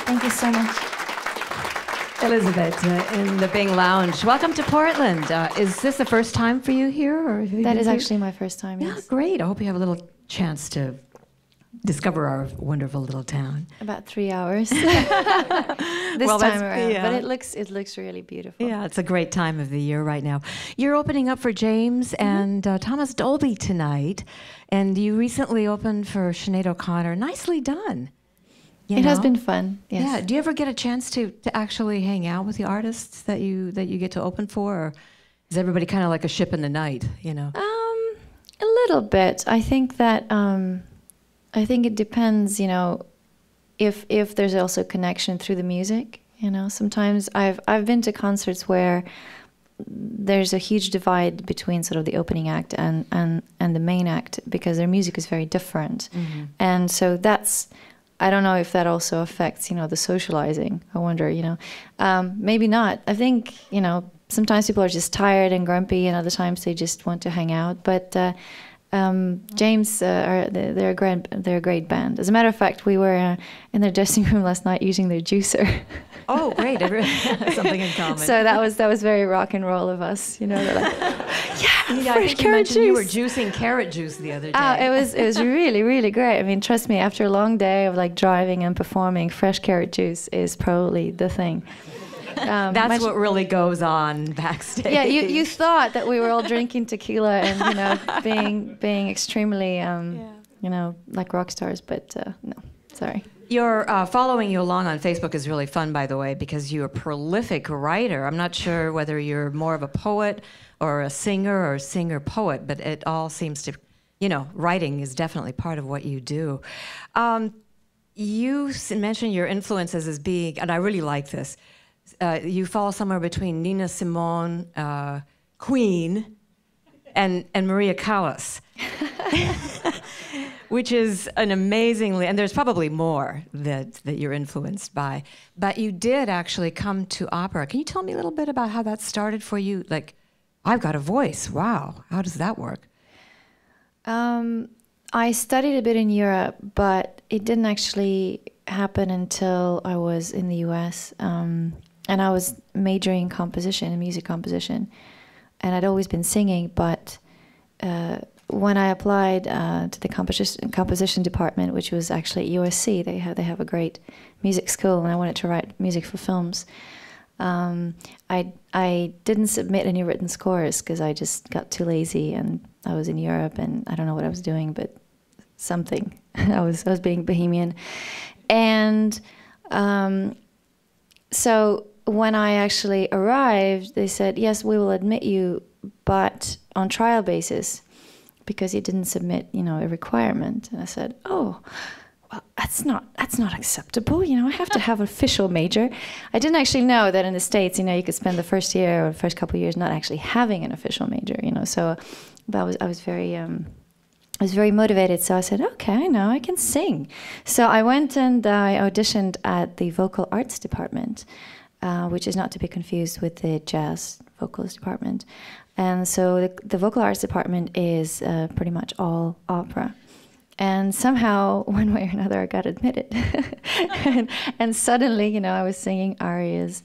Thank you so much. Elizaveta in the Bing Lounge. Welcome to Portland. Is this the first time for you here? Or have you That been is here? actually my first time, yes. Yeah, great. I hope you have a little chance to discover our wonderful little town. About 3 hours this Well, time around. yeah. But it looks really beautiful. Yeah, it's a great time of the year right now. You're opening up for James and Thomas Dolby tonight, and you recently opened for Sinead O'Connor. Nicely done. It has been fun, yes. Yeah. Do you ever get a chance to actually hang out with the artists that you get to open for, or is everybody kind of like a ship in the night, you know? A little bit. I think that I think it depends, you know, if there's also connection through the music. You know, sometimes I've been to concerts where there's a huge divide between sort of the opening act and the main act because their music is very different, and so that's. I don't know if that also affects, you know, the socializing. I wonder, you know, maybe not. I think, you know, sometimes people are just tired and grumpy, and other times they just want to hang out. But James, they're a great band. As a matter of fact, we were in their dressing room last night using their juicer. Oh, great! Something in common. So that was very rock and roll of us, you know. They're like, yeah, I think you mentioned you were juicing carrot juice the other day. Oh, it was really, really great. I mean, trust me, after a long day of like driving and performing, fresh carrot juice is probably the thing. That's what really goes on backstage. Yeah, you thought that we were all drinking tequila and, you know, being extremely, you know, like rock stars, but no, sorry. Your following you along on Facebook is really fun, by the way, because you're a prolific writer. I'm not sure whether you're more of a poet or a singer or singer-poet, but it all seems to, you know, writing is definitely part of what you do. You mentioned your influences as being, and I really like this, you fall somewhere between Nina Simone, Queen, and Maria Callas. Which is an amazingly, and there's probably more that you're influenced by, but you did actually come to opera. Can you tell me a little bit about how that started for you? Like, I've got a voice. Wow, how does that work? I studied a bit in Europe, but it didn't actually happen until I was in the US, and I was majoring in composition, in music composition, and I'd always been singing, but when I applied to the composition department, which was actually at USC, they have a great music school, and I wanted to write music for films. I didn't submit any written scores because I just got too lazy, and I was in Europe, and I don't know what I was doing, but something. I was being bohemian, and so when I actually arrived, they said, "Yes, we will admit you, but on trial basis." Because he didn't submit, you know, a requirement. And I said, oh, well, that's not acceptable. You know, I have to have an official major. I didn't actually know that in the States, you know, you could spend the first year or the first couple of years not actually having an official major, you know. So I was very motivated. So I said, okay, I know, I can sing. So I went and I auditioned at the vocal arts department, which is not to be confused with the jazz vocals department. And so the vocal arts department is pretty much all opera. And somehow, one way or another, I got admitted. and suddenly, you know, I was singing arias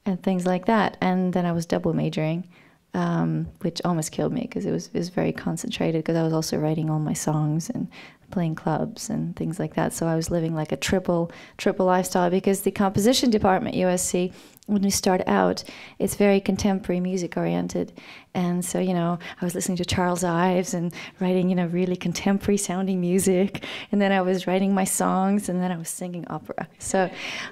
and things like that. And then I was double majoring, which almost killed me because it was very concentrated because I was also writing all my songs and playing clubs and things like that. So I was living like a triple lifestyle because the composition department, USC, when we start out, it's very contemporary music oriented. And so, you know, I was listening to Charles Ives and writing, you know, really contemporary sounding music. And then I was writing my songs and then I was singing opera. So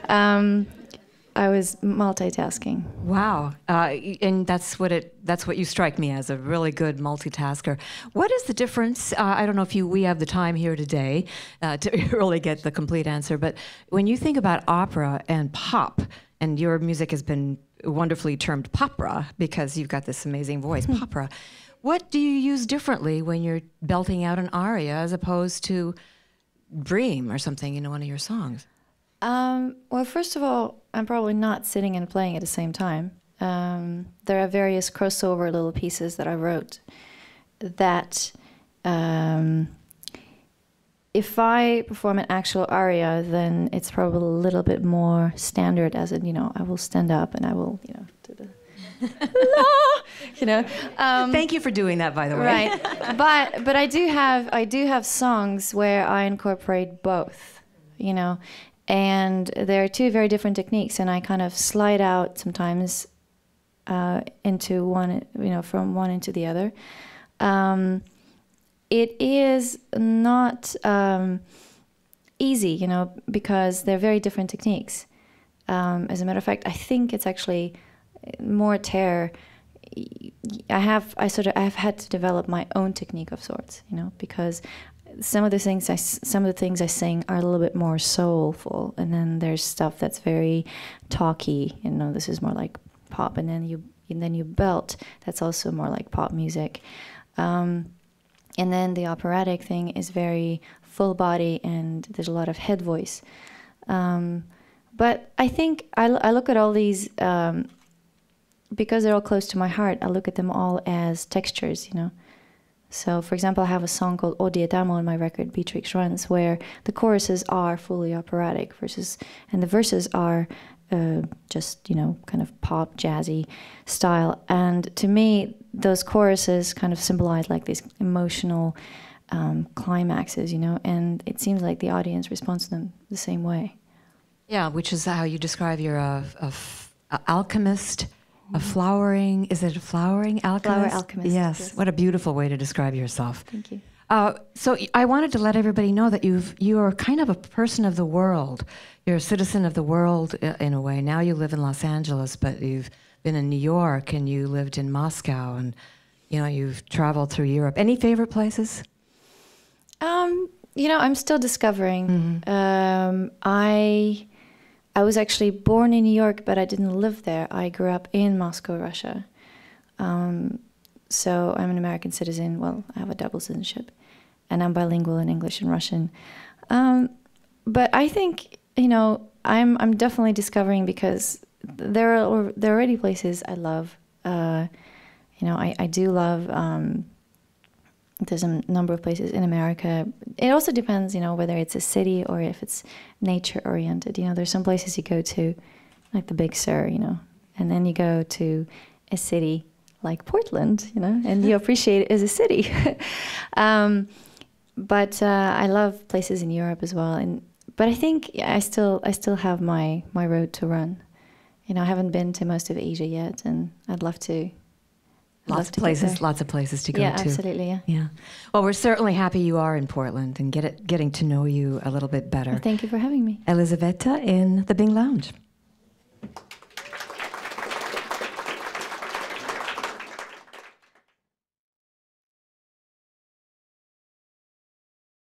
I was multitasking. Wow, and that's what you strike me as, a really good multitasker. What is the difference? I don't know if we have the time here today to really get the complete answer, but when you think about opera and pop, and your music has been wonderfully termed popra because you've got this amazing voice, popra. What do you use differently when you're belting out an aria as opposed to Dream or something in one of your songs? Well, first of all, I'm probably not sitting and playing at the same time. There are various crossover little pieces that I wrote that if I perform an actual aria, then it's probably a little bit more standard, as in, I will stand up and I will, do the Thank you for doing that, by the way. Right, but I do have songs where I incorporate both, and there are two very different techniques, and I kind of slide out sometimes into one, from one into the other. It is not easy, because they're very different techniques. As a matter of fact, I think it's actually more terror. I've had to develop my own technique of sorts, because some of the things I sing are a little bit more soulful, and then there's stuff that's very talky. This is more like pop, and then you belt. That's also more like pop music. And then the operatic thing is very full body, and there's a lot of head voice. But I think I look at all these. Because they're all close to my heart, I look at them all as textures, So, for example, I have a song called Odietamo on my record, Beatrix Runs, where the choruses are fully operatic and the verses are just, kind of pop, jazzy style. And to me, those choruses kind of symbolize like these emotional climaxes, and it seems like the audience responds to them the same way. Yeah, which is how you describe you're a alchemist. A flowering, is it a flowering alchemist? Flower alchemist. Yes. What a beautiful way to describe yourself. Thank you. So I wanted to let everybody know that you are kind of a person of the world. You're a citizen of the world in a way. Now you live in Los Angeles, but you've been in New York and you lived in Moscow, and you've traveled through Europe. Any favorite places? I'm still discovering. Mm-hmm. I was actually born in New York, but I didn't live there. I grew up in Moscow, Russia. So I'm an American citizen. Well, I have a double citizenship, and I'm bilingual in English and Russian. But I think, I'm definitely discovering, because there are already places I love. I do love. There's a number of places in America. It also depends, whether it's a city or if it's nature-oriented. There's some places you go to, like the Big Sur, and then you go to a city like Portland, and you appreciate it as a city. But I love places in Europe as well. But I think I still have my road to run. I haven't been to most of Asia yet, and I'd love to. Lots of places to go to. Yeah, absolutely, yeah. Well, we're certainly happy you are in Portland and getting to know you a little bit better. Well, thank you for having me. Elizaveta in the Bing Lounge.